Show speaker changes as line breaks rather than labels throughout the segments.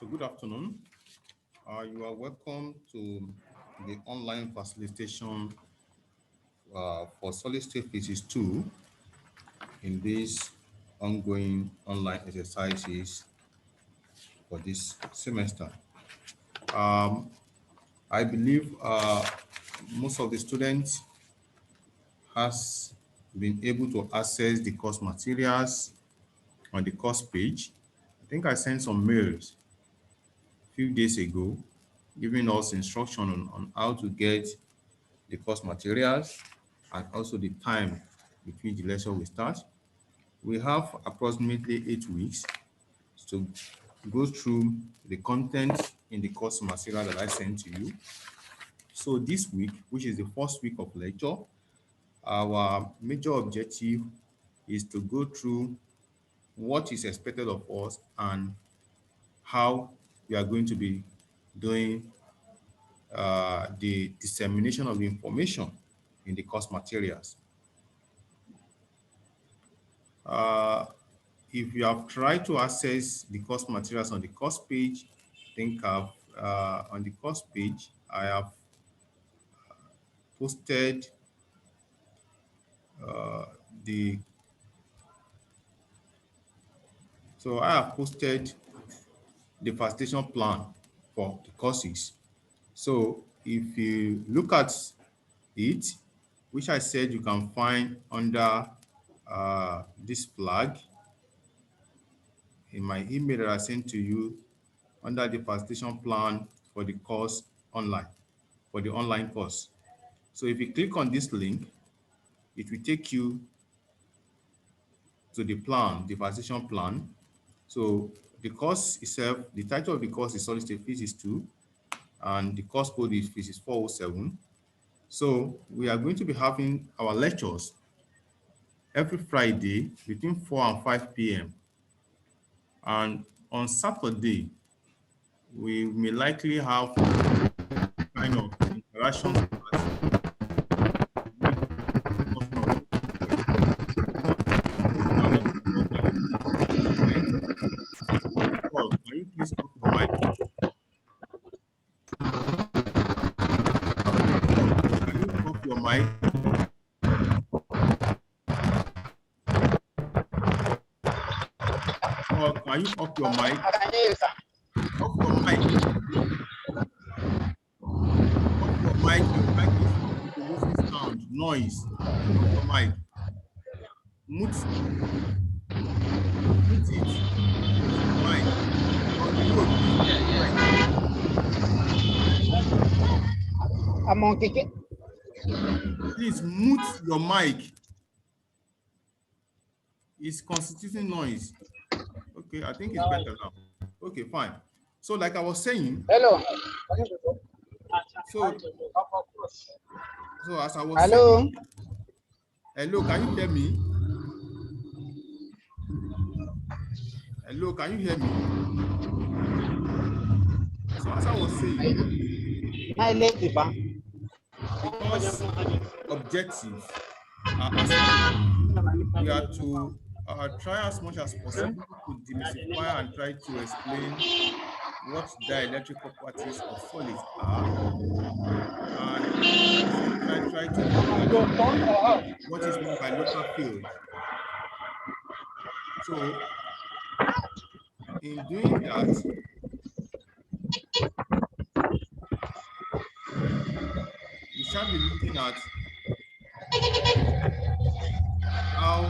So good afternoon. You are welcome to the online facilitation for solid state physics 2 in these ongoing online exercises for this semester. Um, I believe most of the students has been able to access the course materials on the course page. I think I sent some mails a few days ago giving us instruction on how to get the course materials and also the time between the lesson will start. We have approximately 8 weeks to go through the content in the course material that I sent to you. So this week, which is the first week of lecture, our major objective is to go through what is expected of us and how we are going to be doing the dissemination of the information in the course materials. Uh, if you have tried to access the course materials on the course page, I think on the course page, I have posted uh, the, so I have posted the facilitation plan for the courses. So if you look at it, which I said you can find under this flag in my email that I sent to you under the facilitation plan for the course online, for the online course. So if you click on this link, it will take you to the plan, the facilitation plan. So the course itself, the title of the course is Solid State Physics 2, and the course code is Physics 407. So we are going to be having our lectures every Friday between 4 and 5 p.m. And on Saturday, we may likely have kind of interaction class Paul, can you please off your mic? Can you off your mic? Paul, can you off your mic? Off your mic. Off your mic. Your mic is producing sound, noise. Off your mic. Mute it. Mic.
I'm on ticket.
Please mute your mic. It's constituting noise. Okay, I think it's better now. Okay, fine. So like I was saying.
Hello.
So as I was
Hello.
saying. Hello, can you hear me? Hello, can you hear me? So as I was saying, the course objectives are as we are to try as much as possible to demystify and try to explain what dielectric properties of solids are, and at the same time try to look at what is meant by local field. So in doing that, we shall be looking at how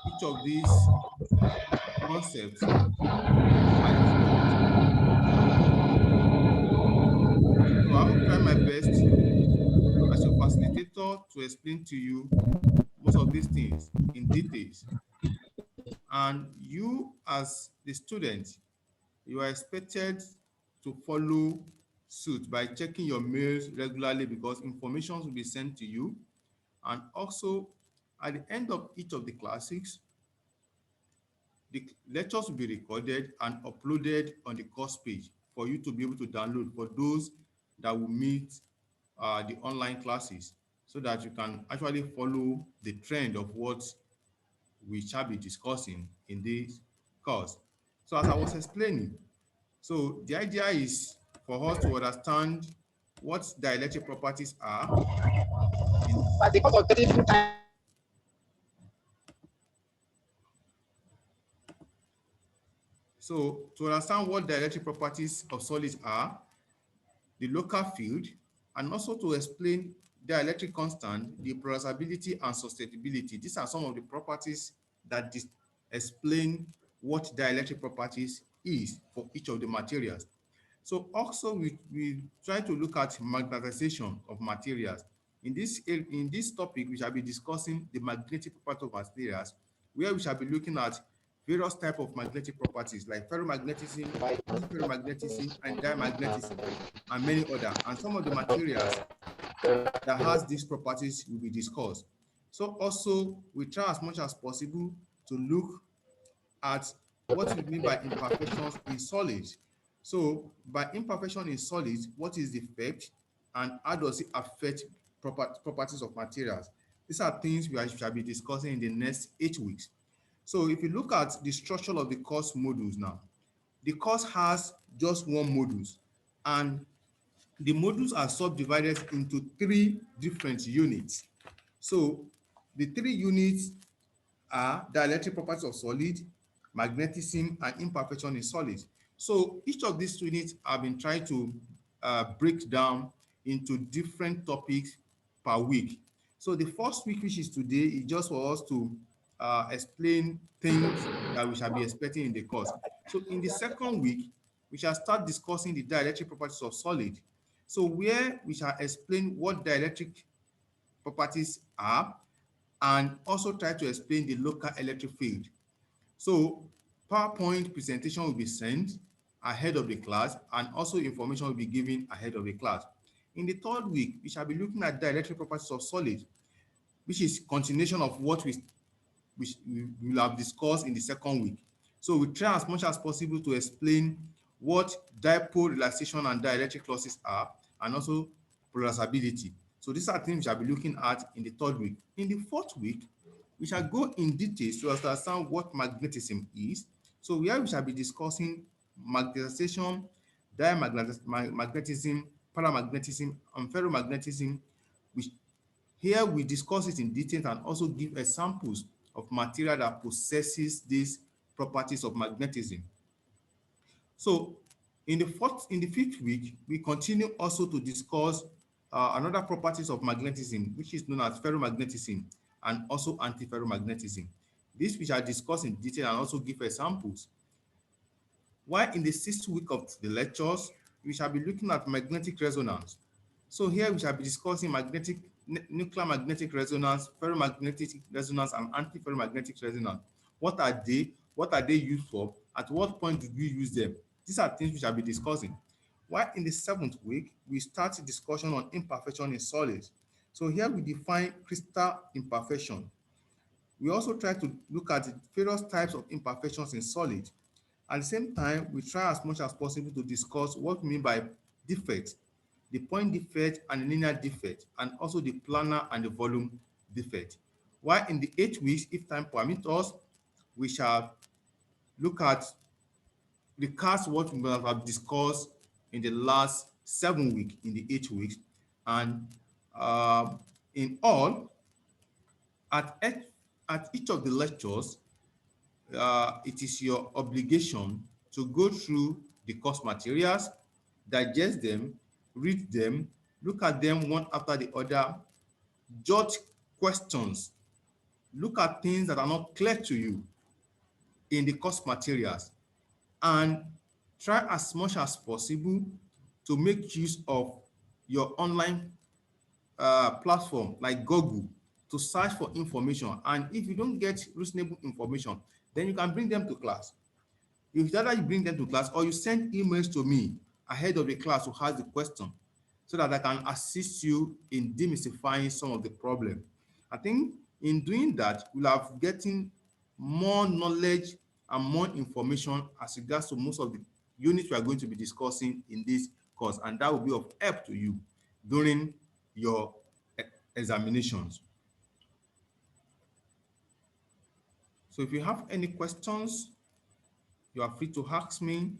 each of these concepts are discussed. So I will try my best as your facilitator to explain to you most of these things in details. And you as the student, you are expected to follow suit by checking your mails regularly because information will be sent to you. And also at the end of each of the classes, the lectures will be recorded and uploaded on the course page for you to be able to download for those that will meet the online classes, so that you can actually follow the trend of what we shall be discussing in this course. So as I was explaining, So the idea is for us to understand what dielectric properties are in
But because of getting full time,
so to understand what dielectric properties of solids are, the local field, and also to explain dielectric constant, the polarizability and susceptibility. These are some of the properties that explain what dielectric properties is for each of the materials. So also we try to look at magnetization of materials. In this topic, we shall be discussing the magnetic property of materials, where we shall be looking at various types of magnetic properties like ferromagnetism, antiferromagnetism, and diamagnetism, and many other. And some of the materials that has these properties will be discussed. So also we try as much as possible to look at what we mean by imperfections in solids. So by imperfection in solids, what is the effect and how does it affect properties of materials? These are things we shall be discussing in the next 8 weeks. So if you look at the structure of the course modules now, the course has just one modules, and the modules are subdivided into 3 different units. So the 3 units are dielectric properties of solid, magnetism, and imperfection in solids. So each of these units have been trying to break down into different topics per week. So the first week, which is today, is just for us to explain things that we shall be expecting in the course. So in the second week, we shall start discussing the dielectric properties of solid. So where we shall explain what dielectric properties are, and also try to explain the local electric field. So PowerPoint presentation will be sent ahead of the class, and also information will be given ahead of the class. In the third week, we shall be looking at dielectric properties of solid, which is continuation of what we will have discussed in the second week. So we try as much as possible to explain what dipole relaxation and dielectric losses are, and also polarizability. So these are things we shall be looking at in the third week. In the fourth week, we shall go in details to understand what magnetism is. So here we shall be discussing magnetization, diamagnetism, paramagnetism, and ferromagnetism, which here we discuss it in detail and also give examples of material that possesses these properties of magnetism. So in the fifth week, we continue also to discuss another properties of magnetism, which is known as ferromagnetism and also antiferromagnetism. This we shall discuss in detail and also give examples. While in the sixth week of the lectures, we shall be looking at magnetic resonance. So here we shall be discussing nuclear magnetic resonance, ferromagnetic resonance, and antiferromagnetic resonance. What are they? What are they used for? At what point do we use them? These are things we shall be discussing. While in the seventh week, we start a discussion on imperfection in solids. So here we define crystal imperfection. We also try to look at the various types of imperfections in solid. At the same time, we try as much as possible to discuss what we mean by defects, the point defect and the linear defect, and also the planar and the volume defect. While in the 8 weeks, if time permits us, we shall look at recast what we have discussed in the last 7 weeks in the 8 weeks. And in all, at, at each of the lectures, it is your obligation to go through the course materials, digest them, read them, look at them one after the other, jot questions, look at things that are not clear to you in the course materials, and try as much as possible to make use of your online platform like Google to search for information. And if you don't get reasonable information, then you can bring them to class. If either you bring them to class or you send emails to me ahead of the class to ask the question so that I can assist you in demystifying some of the problem. I think in doing that, we'll have getting more knowledge and more information as regards to most of the units we are going to be discussing in this course, and that will be of help to you during your examinations. So if you have any questions, you are free to ask me.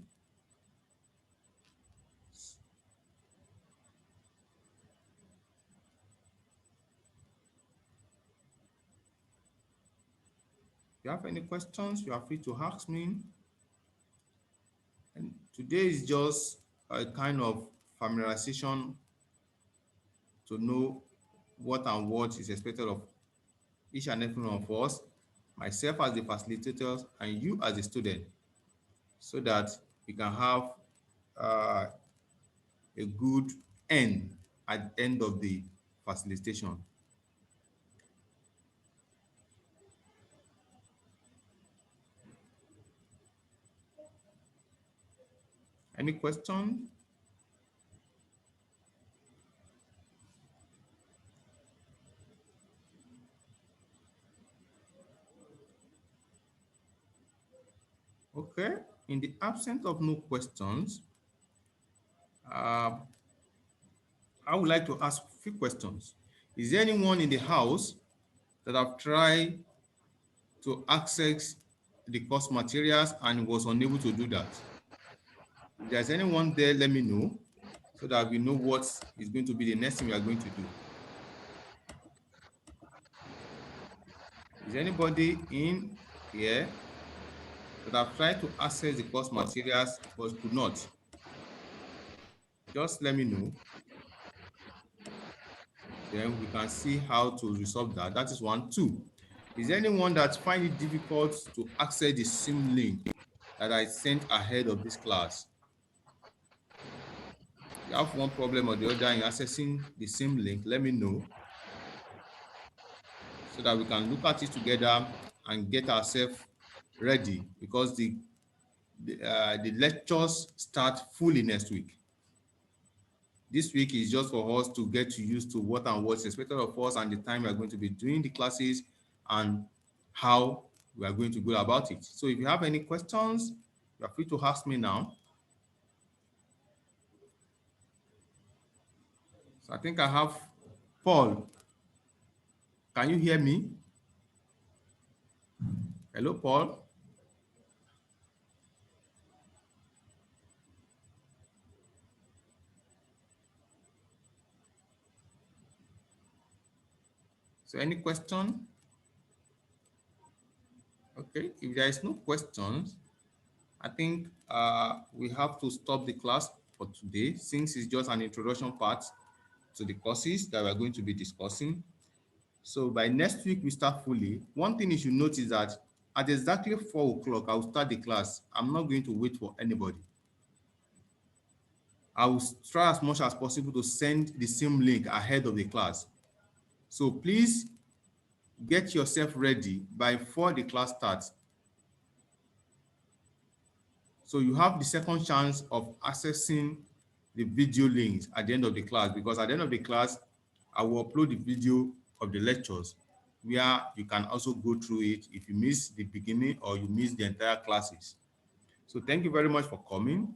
you have any questions, you are free to ask me. And today is just a kind of familiarization to know what and what is expected of each and every one of us, myself as the facilitator and you as a student, so that we can have uh, a good end at the end of the facilitation. Any question? Okay. In the absence of no questions, uh, I would like to ask a few questions. Is there anyone in the house that have tried to access the course materials and was unable to do that? If there's anyone there, let me know so that we know what is going to be the next thing we are going to do. Is anybody in here that have tried to access the course materials but could not? Just let me know. Then we can see how to resolve that. That is one. Two, is there anyone that find it difficult to access the same link that I sent ahead of this class? If you have one problem or the other in accessing the same link, let me know so that we can look at it together and get ourselves ready, because the lectures start fully next week. This week is just for us to get used to what and what's expected of us and the time we are going to be doing the classes and how we are going to go about it. So if you have any questions, you are free to ask me now. So I think I have Paul. Can you hear me? Hello, Paul. So any question? Okay, if there is no questions, I think we have to stop the class for today, since it's just an introduction part to the courses that we're going to be discussing. So by next week, we start fully. One thing you should notice that at exactly 4 o'clock, I'll start the class. I'm not going to wait for anybody. I will try as much as possible to send the same link ahead of the class. So please get yourself ready by 4 the class starts. So you have the second chance of accessing the video links at the end of the class, because at the end of the class, I will upload the video of the lectures where you can also go through it if you miss the beginning or you miss the entire classes. So thank you very much for coming.